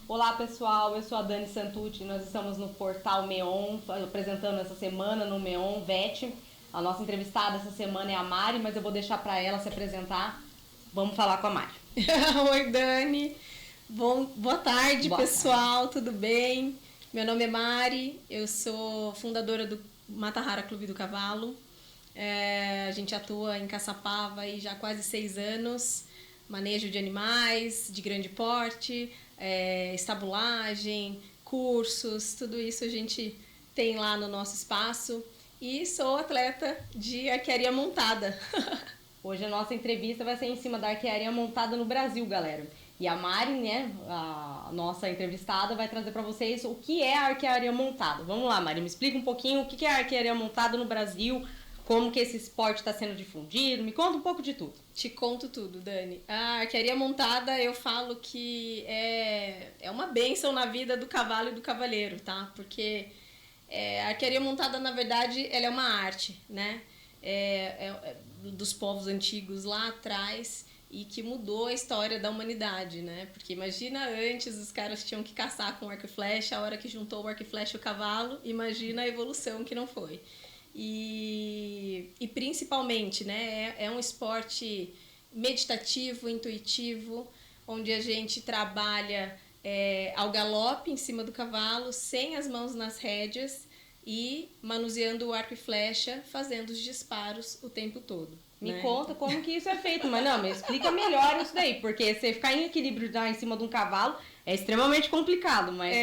Olá pessoal, eu sou a Dani Santucci, nós estamos no portal Meon, apresentando essa semana no Meon VET. A nossa entrevistada essa semana é a Mari, mas eu vou deixar para ela se apresentar. Vamos falar com a Mari. Oi Dani, boa tarde pessoal, tudo bem? Meu nome é Mari, eu sou fundadora do Matahara Clube do Cavalo. A gente atua em Caçapava há já quase 6 anos, manejo de animais de grande porte, estabulagem, cursos, tudo isso a gente tem lá no nosso espaço. E sou atleta de arquearia montada. Hoje a nossa entrevista vai ser em cima da arquearia montada no Brasil, galera. E a Mari, né, a nossa entrevistada, vai trazer para vocês o que é a arquearia montada. Vamos lá, Mari, me explica um pouquinho o que é a arquearia montada no Brasil, como que esse esporte está sendo difundido, me conta um pouco de tudo. Te conto tudo, Dani. A arquearia montada, eu falo que é uma bênção na vida do cavalo e do cavaleiro, tá? Porque a arquearia montada, na verdade, ela é uma arte, né? Dos povos antigos lá atrás e que mudou a história da humanidade, né? Porque imagina antes os caras tinham que caçar com arco e flecha, a hora que juntou o arco e flecha e o cavalo, imagina a evolução que não foi. E principalmente, né, é um esporte meditativo, intuitivo, onde a gente trabalha ao galope em cima do cavalo, sem as mãos nas rédeas e manuseando o arco e flecha, fazendo os disparos o tempo todo. Me conta como que isso é feito, mas não, me explica melhor isso daí, porque você ficar em equilíbrio em cima de um cavalo é extremamente complicado, mas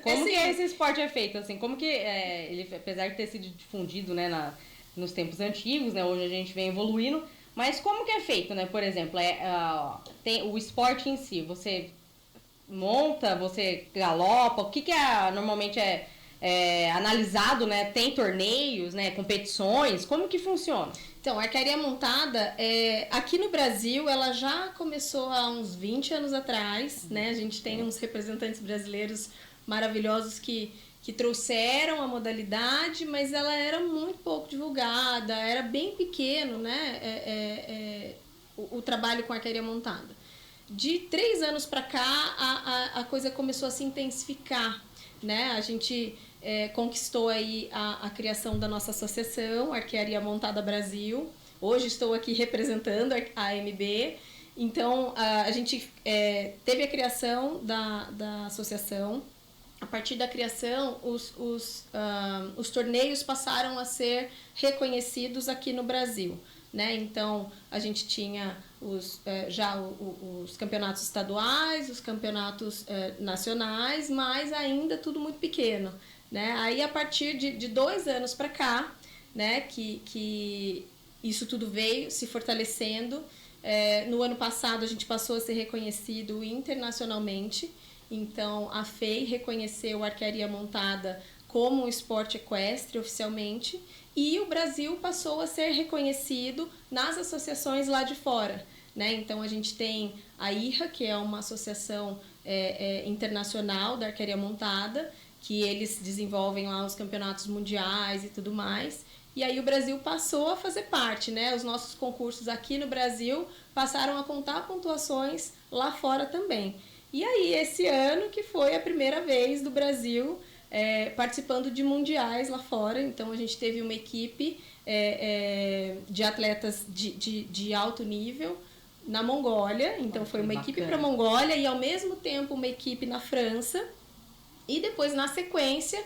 como assim, que esse esporte é feito, assim, como que ele, apesar de ter sido difundido, né, nos tempos antigos, né, hoje a gente vem evoluindo, mas como que é feito, né, por exemplo, tem o esporte em si, você monta, você galopa, o que normalmente é analisado, né, tem torneios, né, competições, como que funciona? Então, a arquearia montada, aqui no Brasil, ela já começou há uns 20 anos atrás, né? A gente tem uns representantes brasileiros maravilhosos que trouxeram a modalidade, mas ela era muito pouco divulgada, era bem pequeno, né? O trabalho com a arquearia montada. De 3 anos para cá, a coisa começou a se intensificar, né? A gente conquistou aí a criação da nossa associação, Arquearia Montada Brasil. Hoje estou aqui representando a AMB. Então, a gente teve a criação da associação. A partir da criação, os torneios passaram a ser reconhecidos aqui no Brasil, né? Então, a gente tinha os campeonatos estaduais, os campeonatos nacionais, mas ainda tudo muito pequeno, né? Aí, a partir de 2 anos para cá, né, que isso tudo veio se fortalecendo. No ano passado, a gente passou a ser reconhecido internacionalmente. Então, a FEI reconheceu a arquearia montada como um esporte equestre oficialmente e o Brasil passou a ser reconhecido nas associações lá de fora, né? Então, a gente tem a IRRA, que é uma associação internacional da arquearia montada, que eles desenvolvem lá os campeonatos mundiais e tudo mais. E aí o Brasil passou a fazer parte, né? Os nossos concursos aqui no Brasil passaram a contar pontuações lá fora também. E aí, esse ano que foi a primeira vez do Brasil participando de mundiais lá fora. Então, a gente teve uma equipe de atletas de alto nível na Mongólia. Então, foi uma equipe para a Mongólia e, ao mesmo tempo, uma equipe na França. E depois, na sequência,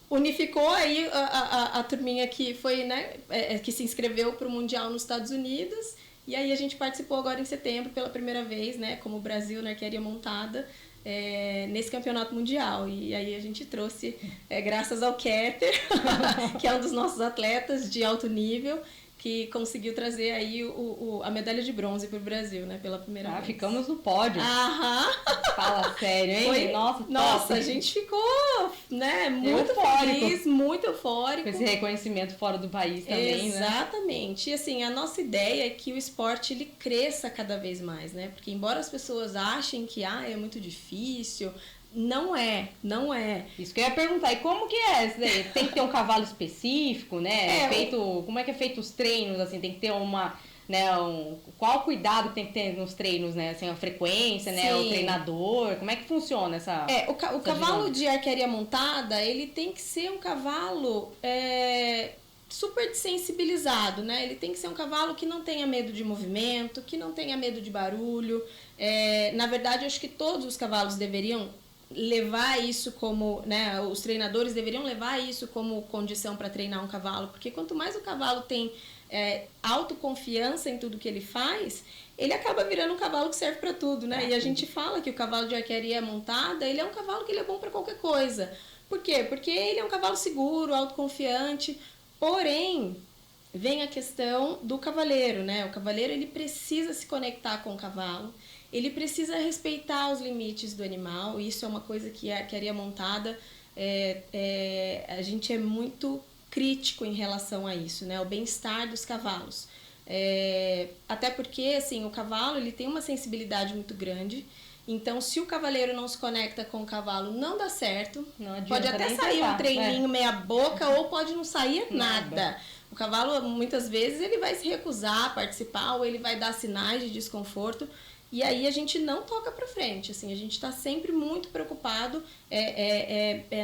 unificou aí a turminha que foi, né, que se inscreveu para o Mundial nos Estados Unidos. E aí a gente participou agora em setembro pela primeira vez, né, como Brasil na arquearia montada, nesse campeonato mundial. E aí a gente trouxe, graças ao Keter, que é um dos nossos atletas de alto nível, que conseguiu trazer aí a medalha de bronze para o Brasil, né, pela primeira vez. Ficamos no pódio. Aham! Fala sério, hein? Nossa, a gente ficou, né, muito feliz, muito eufórico. Com esse reconhecimento fora do país também, Exatamente. Né? E assim, a nossa ideia é que o esporte ele cresça cada vez mais, né? Porque embora as pessoas achem que é muito difícil, não é. Isso que eu ia perguntar, e como que é isso daí? Tem que ter um cavalo específico, né? Como é que é feito os treinos, assim, tem que ter uma né? Qual cuidado tem que ter nos treinos, né? Assim, a frequência, né? O treinador, como é que funciona essa... O cavalo de arquearia montada, ele tem que ser um cavalo super sensibilizado, né? Ele tem que ser um cavalo que não tenha medo de movimento, que não tenha medo de barulho. Na verdade, eu acho que todos os cavalos deveriam levar isso como, né, os treinadores deveriam levar isso como condição para treinar um cavalo, porque quanto mais o cavalo tem autoconfiança em tudo que ele faz, ele acaba virando um cavalo que serve para tudo, né? E a gente fala que o cavalo de arquearia montada, ele é um cavalo que ele é bom para qualquer coisa. Por quê? Porque ele é um cavalo seguro, autoconfiante, porém vem a questão do cavaleiro, né? O cavaleiro, ele precisa se conectar com o cavalo, ele precisa respeitar os limites do animal. Isso é uma coisa que a arquearia montada, a gente é muito crítico em relação a isso, né? O bem-estar dos cavalos. Até porque, assim, o cavalo, ele tem uma sensibilidade muito grande. Então, se o cavaleiro não se conecta com o cavalo, não dá certo. Pode até sair um treininho meia boca ou pode não sair nada. O cavalo, muitas vezes, ele vai se recusar a participar ou ele vai dar sinais de desconforto. E aí a gente não toca para frente, assim, a gente está sempre muito preocupado,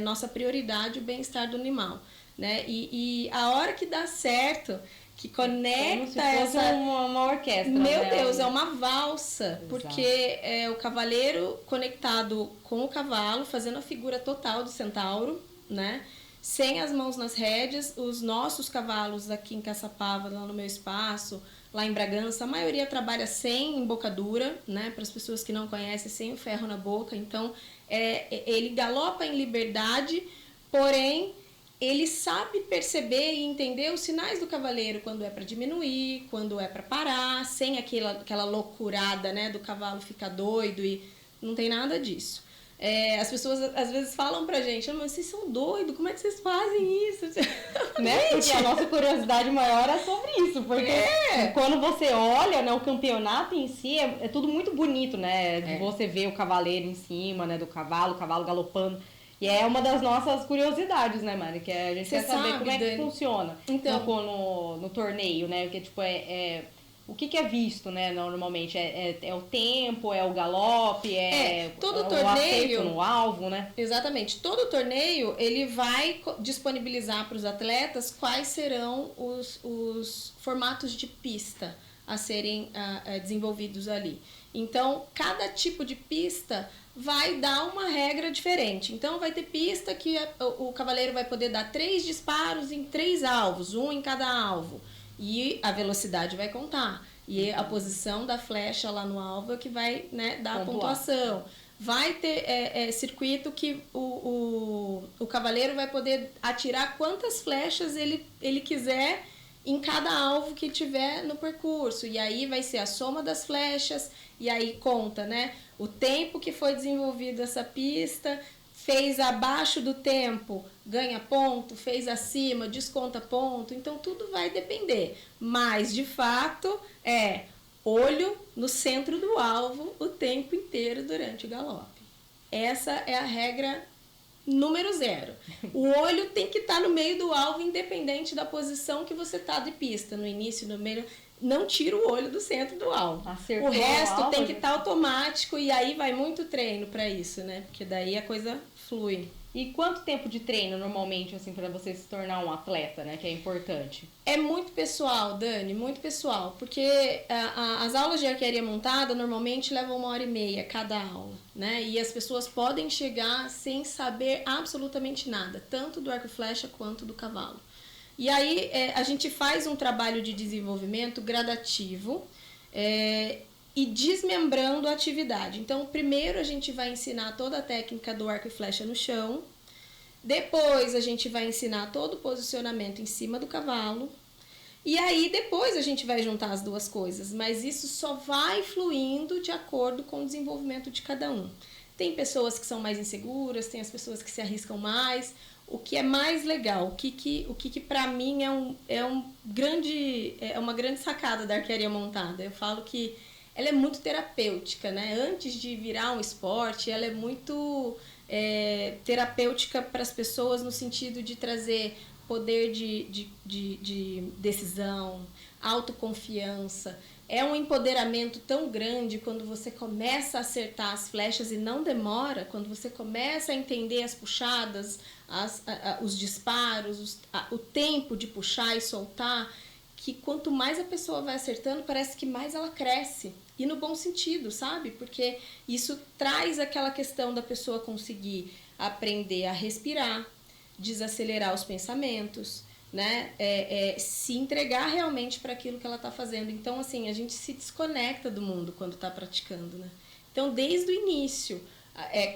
nossa prioridade o bem-estar do animal, né? E a hora que dá certo, que conecta como se fosse uma orquestra. Meu Deus, é uma valsa. Exato. Porque o cavaleiro conectado com o cavalo, fazendo a figura total do centauro, né? Sem as mãos nas rédeas. Os nossos cavalos aqui em Caçapava, lá no meu espaço, lá em Bragança, a maioria trabalha sem embocadura, né? Para as pessoas que não conhecem, sem o ferro na boca. Então, ele galopa em liberdade, porém, ele sabe perceber e entender os sinais do cavaleiro, quando é para diminuir, quando é para parar, sem aquela loucurada, né? Do cavalo ficar doido, e não tem nada disso. As pessoas às vezes falam pra gente, mas vocês são doidos, como é que vocês fazem isso? Né? Porque a nossa curiosidade maior é sobre isso, porque quando você olha, né, o campeonato em si é tudo muito bonito, né? Você vê o cavaleiro em cima, né, do cavalo, o cavalo galopando. E é uma das nossas curiosidades, né, Mari? Que a gente quer saber como é que funciona no torneio, né? Porque, tipo, o que é visto, né, normalmente? É o tempo, é o galope, todo torneio, o acerto no alvo, né? Exatamente. Todo torneio, ele vai disponibilizar para os atletas quais serão os formatos de pista a serem desenvolvidos ali. Então, cada tipo de pista vai dar uma regra diferente. Então, vai ter pista que o cavaleiro vai poder dar 3 disparos em 3 alvos, 1 em cada alvo. E a velocidade vai contar. E a posição da flecha lá no alvo é que vai, né, dar a pontuação. Vai ter circuito que o cavaleiro vai poder atirar quantas flechas ele quiser em cada alvo que tiver no percurso. E aí vai ser a soma das flechas, e aí conta, né, o tempo que foi desenvolvido essa pista. Fez abaixo do tempo, ganha ponto, fez acima, desconta ponto. Então, tudo vai depender. Mas, de fato, olho no centro do alvo o tempo inteiro durante o galope. Essa é a regra número 0. O olho tem que estar no meio do alvo, independente da posição que você está de pista. No início, no meio... Não tira o olho do centro do alvo. Acertou o resto alvo, tem que estar automático, e aí vai muito treino para isso, né? Porque daí a coisa flui. E quanto tempo de treino normalmente, assim, para você se tornar um atleta, né? Que é importante? É muito pessoal, Dani, muito pessoal. Porque as aulas de arquearia montada normalmente levam 1h30 cada aula, né? E as pessoas podem chegar sem saber absolutamente nada, tanto do arco e flecha quanto do cavalo. E aí a gente faz um trabalho de desenvolvimento gradativo e desmembrando a atividade. Então, primeiro a gente vai ensinar toda a técnica do arco e flecha no chão. Depois a gente vai ensinar todo o posicionamento em cima do cavalo. E aí depois a gente vai juntar as duas coisas. Mas isso só vai fluindo de acordo com o desenvolvimento de cada um. Tem pessoas que são mais inseguras, tem as pessoas que se arriscam mais. O que é mais legal, o que para mim é uma grande sacada da arquearia montada. Eu falo que ela é muito terapêutica, né? Antes de virar um esporte, ela é muito terapêutica para as pessoas no sentido de trazer poder de decisão, autoconfiança. É um empoderamento tão grande quando você começa a acertar as flechas e não demora, quando você começa a entender as puxadas, os disparos, o tempo de puxar e soltar, que quanto mais a pessoa vai acertando, parece que mais ela cresce. E no bom sentido, sabe? Porque isso traz aquela questão da pessoa conseguir aprender a respirar, desacelerar os pensamentos, né? Se entregar realmente para aquilo que ela está fazendo. Então, assim, a gente se desconecta do mundo quando está praticando, né? Então, desde o início,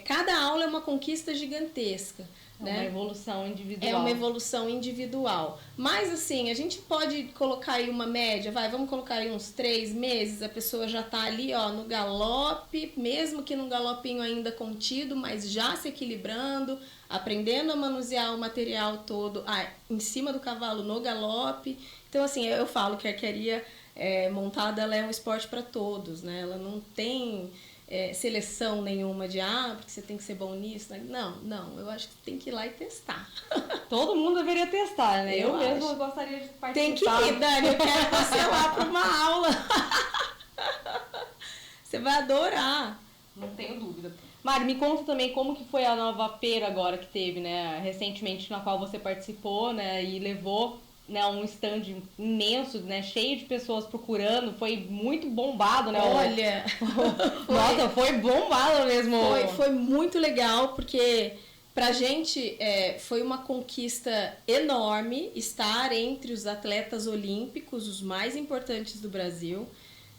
cada aula é uma conquista gigantesca. É uma evolução individual. É uma evolução individual. Mas, assim, a gente pode colocar aí uma média, vamos colocar aí uns 3 meses, a pessoa já tá ali, ó, no galope, mesmo que num galopinho ainda contido, mas já se equilibrando, aprendendo a manusear o material todo em cima do cavalo no galope. Então, assim, eu falo que a arquearia montada, ela é um esporte para todos, né? Ela não tem... seleção nenhuma de porque você tem que ser bom nisso, né? Não, eu acho que tem que ir lá e testar. Todo mundo deveria testar, né? Eu mesmo gostaria de participar. Tem que ir, Dani, eu quero você lá para uma aula. Você vai adorar. Não tenho dúvida. Mari, me conta também como que foi a nova feira agora que teve, né? Recentemente, na qual você participou, né? E levou, né, um stand imenso, né, cheio de pessoas procurando, foi muito bombado, né? Olha! Nossa, foi bombado mesmo! Foi muito legal, porque pra gente foi uma conquista enorme estar entre os atletas olímpicos, os mais importantes do Brasil.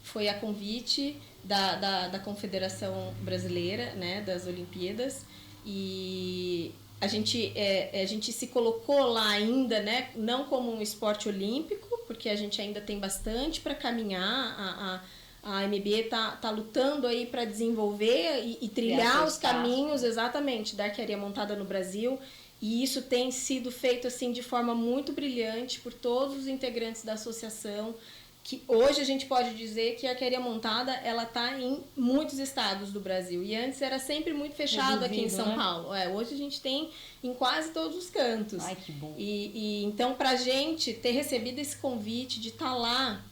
Foi a convite da Confederação Brasileira, né, das Olimpíadas, e a gente se colocou lá ainda, né, não como um esporte olímpico, porque a gente ainda tem bastante para caminhar. A AMB tá lutando aí para desenvolver e trilhar os caminhos, exatamente, da arquearia montada no Brasil. E isso tem sido feito assim de forma muito brilhante por todos os integrantes da associação, que hoje a gente pode dizer que a arquearia montada, ela tá em muitos estados do Brasil. E antes era sempre muito fechado aqui em São Paulo. Hoje a gente tem em quase todos os cantos. Ai, que bom. E então, pra gente ter recebido esse convite de estar lá,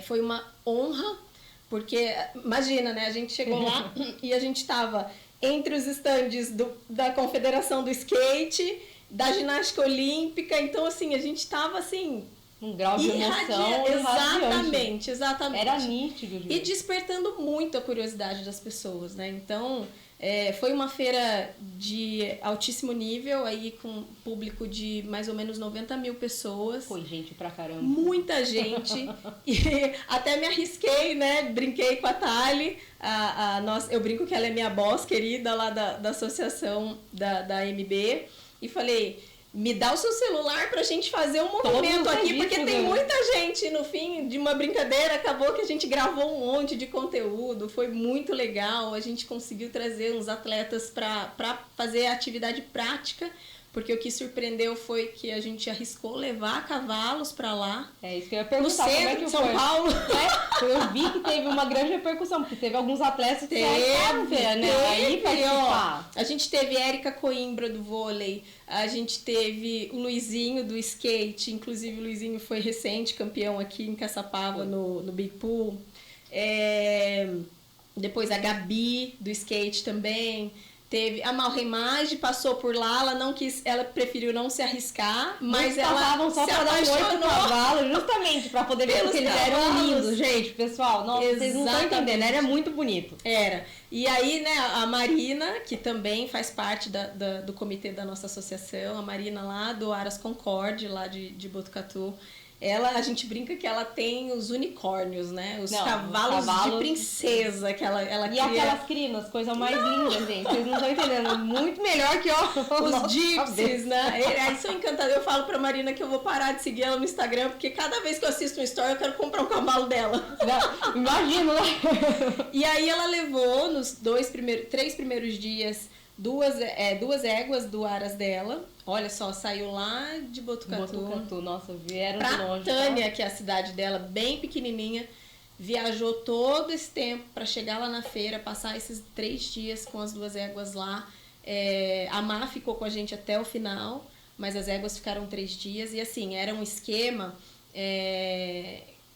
foi uma honra, porque, imagina, né? A gente chegou lá e a gente tava entre os estandes da Confederação do Skate, da Ginástica Olímpica. Então, assim, a gente tava, assim... um grau de emoção exatamente. Era nítido. E despertando muito a curiosidade das pessoas, né? Então, foi uma feira de altíssimo nível, aí com público de mais ou menos 90 mil pessoas. Foi gente pra caramba. Muita gente. E até me arrisquei, né? Brinquei com a Thali. Eu brinco que ela é minha boss querida lá da associação da AMB. E falei... me dá o seu celular pra gente fazer um movimento aqui, porque tem muita gente. No fim de uma brincadeira, acabou que a gente gravou um monte de conteúdo, foi muito legal. A gente conseguiu trazer uns atletas pra fazer a atividade prática, porque o que surpreendeu foi que a gente arriscou levar cavalos pra lá. Isso que eu ia perguntar. No centro de São Paulo. Eu vi que teve uma grande repercussão, porque teve alguns atletas que aí participar. A gente teve Érica Coimbra do vôlei, a gente teve o Luizinho do skate, inclusive o Luizinho foi recente campeão aqui em Caçapava no Big Pool. Depois a Gabi do skate também. Teve a Malremage, passou por lá, ela preferiu não se arriscar, mas ela passavam só para dar um oi pro cavalo, justamente para poder ver que eles eram lindos, gente, pessoal. Nossa, vocês não estão entendendo, era muito bonito. Era. E aí, né, a Marina, que também faz parte do comitê da nossa associação, a Marina lá do Aras Concorde, lá de Botucatu, a gente brinca que ela tem os unicórnios, né? Os cavalos de princesa que ela e cria. aquelas crinas, coisa mais linda, gente. Vocês não estão entendendo. Muito melhor que os gypsies, né? Eles são encantadores. Eu falo pra Marina que eu vou parar de seguir ela no Instagram, porque cada vez que eu assisto uma story, eu quero comprar um cavalo dela. Não, imagino, né? E aí ela levou nos 3 primeiros dias duas éguas do Aras dela. Olha só, saiu lá de Botucatu. Nossa, vieram pra de longe. Tânia, que é a cidade dela, bem pequenininha, viajou todo esse tempo para chegar lá na feira, passar esses 3 dias com as 2 éguas lá. A Má ficou com a gente até o final, mas as éguas ficaram 3 dias. E assim, era um esquema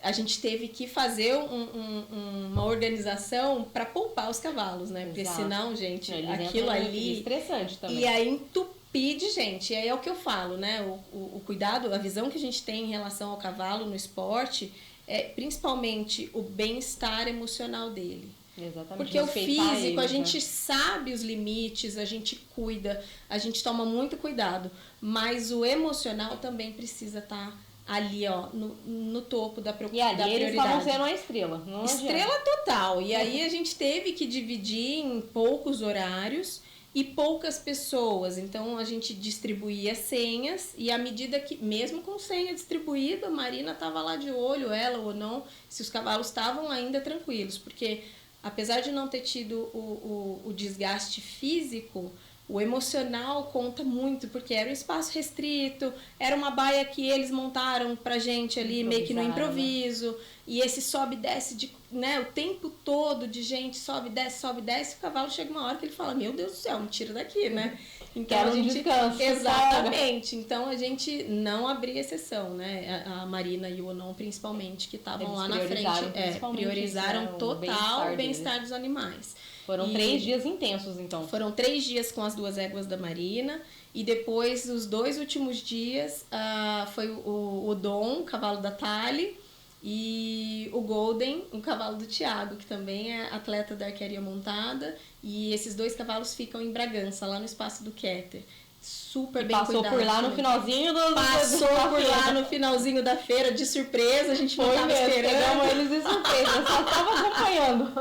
a gente teve que fazer uma organização para poupar os cavalos, né? Porque senão, gente, aquilo ali... estressante também. E aí entupir de gente. E aí é o que eu falo, né? O cuidado, a visão que a gente tem em relação ao cavalo no esporte é principalmente o bem-estar emocional dele. Exatamente. Porque o físico, a gente sabe os limites, a gente cuida, a gente toma muito cuidado. Mas o emocional também precisa estar ali, ó, no topo da prioridade. E ali eles estavam sendo uma estrela. Estrela total. E aí a gente teve que dividir em poucos horários e poucas pessoas. Então a gente distribuía senhas e à medida que, mesmo com senha distribuída, a Marina estava lá de olho, ela ou não, se os cavalos estavam ainda tranquilos. Porque apesar de não ter tido o desgaste físico, o emocional conta muito, porque era um espaço restrito, era uma baia que eles montaram pra gente ali meio que no improviso, e esse sobe e desce, né, o tempo todo de gente, sobe e desce, o cavalo chega uma hora que ele fala, meu Deus do céu, me tira daqui, né? Então a gente descanso. Exatamente. Então a gente não abria exceção, né? A Marina e o Onon, principalmente, que estavam lá na frente, priorizaram total o bem-estar dos animais. Foram 3 dias intensos, então. Foram 3 dias com as 2 éguas da Marina. E depois, os 2 últimos dias, foi o Dom, o cavalo da Tali, e o Golden, o cavalo do Thiago, que também é atleta da arquearia montada. E esses 2 cavalos ficam em Bragança, lá no espaço do Keter. Super bem cuidado. Passou por lá no finalzinho Passou por lá no finalzinho da feira, de surpresa, a gente não estava esperando. Pegamos eles de surpresa, eu só estava acompanhando.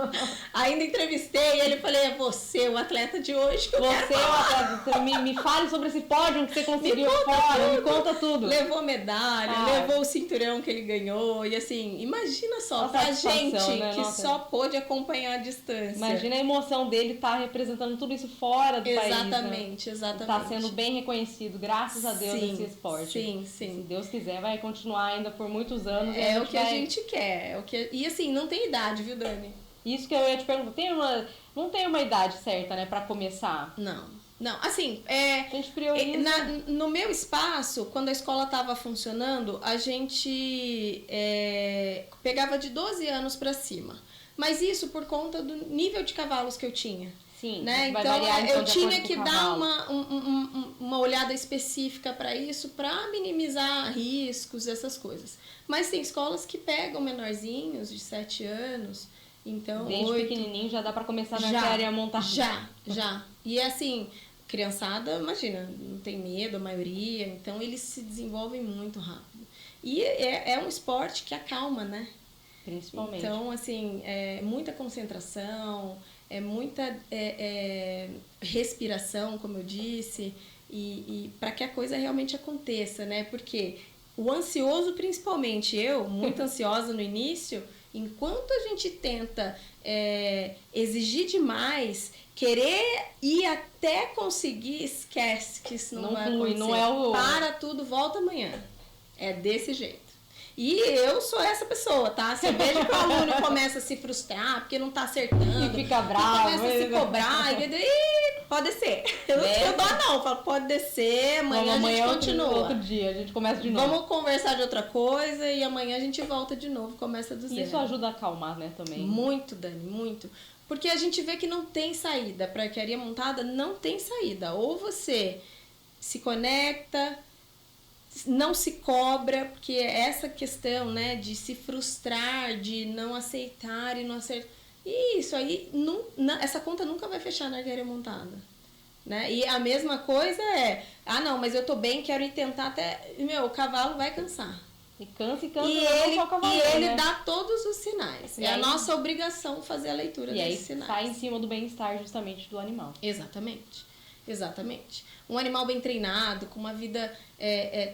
Ainda entrevistei ele e falei, é você o atleta de hoje que eu quero falar. Atleta, me fale sobre esse pódio que você conseguiu fora, me conta tudo. Levou medalha, levou o cinturão que ele ganhou, e assim, imagina só, pra gente que só pôde acompanhar a distância. Imagina a emoção dele estar representando tudo isso fora do país. Exatamente. Está sendo bem reconhecido, graças a Deus, esse esporte. Sim. Se Deus quiser, vai continuar ainda por muitos anos. É o que a gente quer. E assim, não tem idade, viu, Dani? Isso que eu ia te perguntar. Não tem uma idade certa, né, pra começar? Não, assim, a gente prioriza. No meu espaço, quando a escola estava funcionando, a gente pegava de 12 anos pra cima. Mas isso por conta do nível de cavalos que eu tinha. Sim, né? Então variar, eu tinha que dar uma olhada específica para isso, para minimizar riscos, essas coisas. Mas tem escolas que pegam menorzinhos de 7 anos, então desde 8, pequenininho já dá para começar na arquearia a montar. Já. E assim, criançada, imagina, não tem medo, a maioria, então eles se desenvolvem muito rápido. E é um esporte que acalma, né? Principalmente. Então, assim, muita concentração, muita respiração, como eu disse, e para que a coisa realmente aconteça, né? Porque o ansioso, principalmente eu, muito ansiosa no início, enquanto a gente tenta exigir demais, querer ir até conseguir, esquece que isso não vai acontecer. Não é Para tudo, volta amanhã. É desse jeito. E eu sou essa pessoa, tá? Você veja que o aluno começa a se frustrar porque não tá acertando. E fica bravo. Começa a se cobrar. E pode descer. Eu dou não. Eu falo, pode descer, amanhã a gente continua. Outro dia, a gente começa de novo. Vamos conversar de outra coisa e amanhã a gente volta de novo, começa do zero. Isso ajuda a acalmar, né, também. Muito, Dani, muito. Porque a gente vê que não tem saída. Pra arquearia montada não tem saída. Ou você se conecta, não se cobra, porque essa questão, né, de se frustrar, de não aceitar e não acertar, isso aí, essa conta nunca vai fechar na arquearia montada, né? E a mesma coisa não, mas eu tô bem, quero ir tentar até, o cavalo vai cansar. E cansa, e ele dá todos os sinais. A nossa obrigação fazer a leitura desses sinais. E aí sai em cima do bem-estar justamente do animal. Exatamente. Um animal bem treinado, com uma vida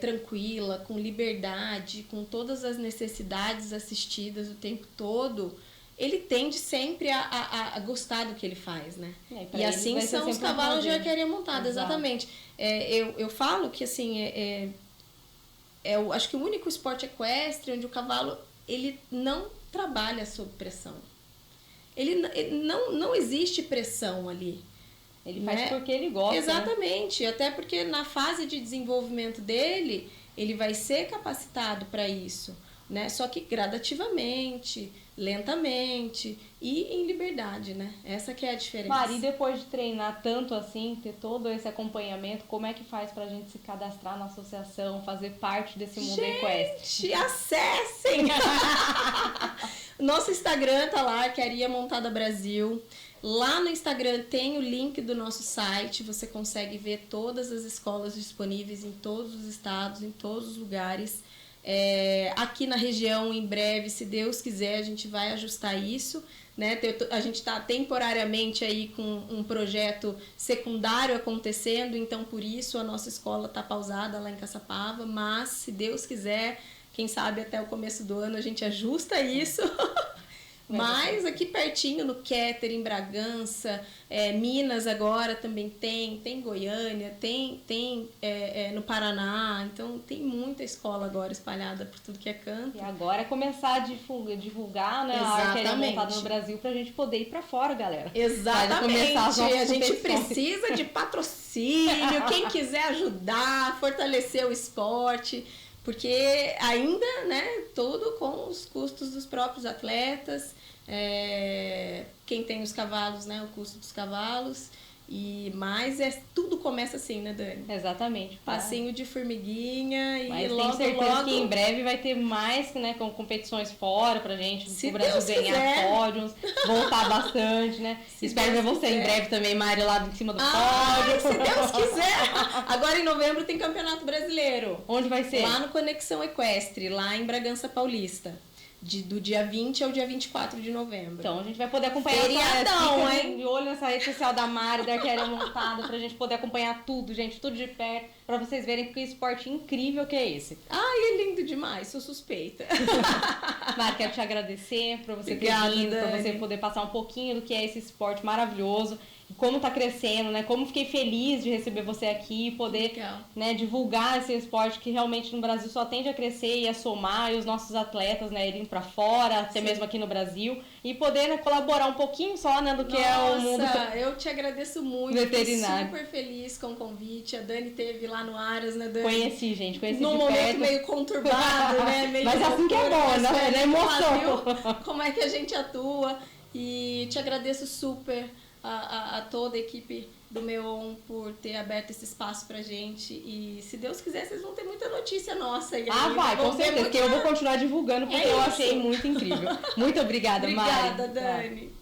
tranquila, com liberdade, com todas as necessidades assistidas o tempo todo, ele tende sempre a gostar do que ele faz, né? E assim são os cavalos de arquearia montada, exatamente. Eu falo que assim, eu acho que o único esporte equestre onde o cavalo ele não trabalha sob pressão. Ele não existe pressão ali. Ele faz porque ele gosta. Exatamente, né? Até porque na fase de desenvolvimento dele, ele vai ser capacitado para isso, né? Só que gradativamente, lentamente e em liberdade, né? Essa que é a diferença. Mari, depois de treinar tanto assim, ter todo esse acompanhamento, como é que faz pra gente se cadastrar na associação, fazer parte desse mundo equestre? Gente, acessem! Nosso Instagram tá lá, Arquearia Montada Brasil. Lá no Instagram tem o link do nosso site, você consegue ver todas as escolas disponíveis em todos os estados, em todos os lugares. Aqui na região, em breve, se Deus quiser, a gente vai ajustar isso, né? A gente está temporariamente aí com um projeto secundário acontecendo, então por isso a nossa escola está pausada lá em Caçapava, mas se Deus quiser, quem sabe até o começo do ano a gente ajusta isso. Mas aqui pertinho, no Keter, em Bragança, Minas agora também tem Goiânia, tem no Paraná, então tem muita escola agora espalhada por tudo que é canto. E agora é começar a divulgar, né, a Arquearia Montada no Brasil pra gente poder ir pra fora, galera. Exatamente, a gente precisa de patrocínio, quem quiser ajudar, fortalecer o esporte, porque ainda, né, tudo com os custos dos próprios atletas, quem tem os cavalos, né, o custo dos cavalos, mas tudo começa assim, né, Dani? Exatamente. Passinho de formiguinha e mas logo, tenho certeza logo... que em breve vai ter mais, né, com competições fora pra gente, se o Brasil Deus ganhar quiser. Pódios, voltar bastante, né? Espero ver você em breve também, Mari, lá em cima do pódio. Se Deus quiser! Agora em novembro tem Campeonato Brasileiro. Onde vai ser? Lá no Conexão Equestre, lá em Bragança Paulista. Do dia 20 ao dia 24 de novembro. Então, a gente vai poder acompanhar Feriadão, hein? De olho nessa rede social da Mari, da Arquearia Montada, pra gente poder acompanhar tudo, gente, tudo de perto, pra vocês verem que esporte incrível que é esse. Ai, é lindo demais, sou suspeita. Mari, quero te agradecer por você Obrigada, ter vindo, Dani. por você poder passar um pouquinho do que é esse esporte maravilhoso, como tá crescendo, né? Como fiquei feliz de receber você aqui, poder, né, divulgar esse esporte que realmente no Brasil só tende a crescer e a somar, e os nossos atletas, né, irem pra fora, até mesmo aqui no Brasil, e poder, né, colaborar um pouquinho só, né, do que é o mundo eu te agradeço muito, veterinário. Fiquei super feliz com o convite, a Dani teve lá no Aras, né, Dani? Conheci de perto. Num momento meio conturbado, né, meio mas assim que é bom, né, é emoção. Como é que a gente atua, e te agradeço super a toda a equipe do Meon por ter aberto esse espaço pra gente, e se Deus quiser vocês vão ter muita notícia nossa. E aí, vai, com certeza, porque eu vou continuar divulgando, porque eu achei muito incrível. Muito obrigada, Mari. Obrigada, Dani.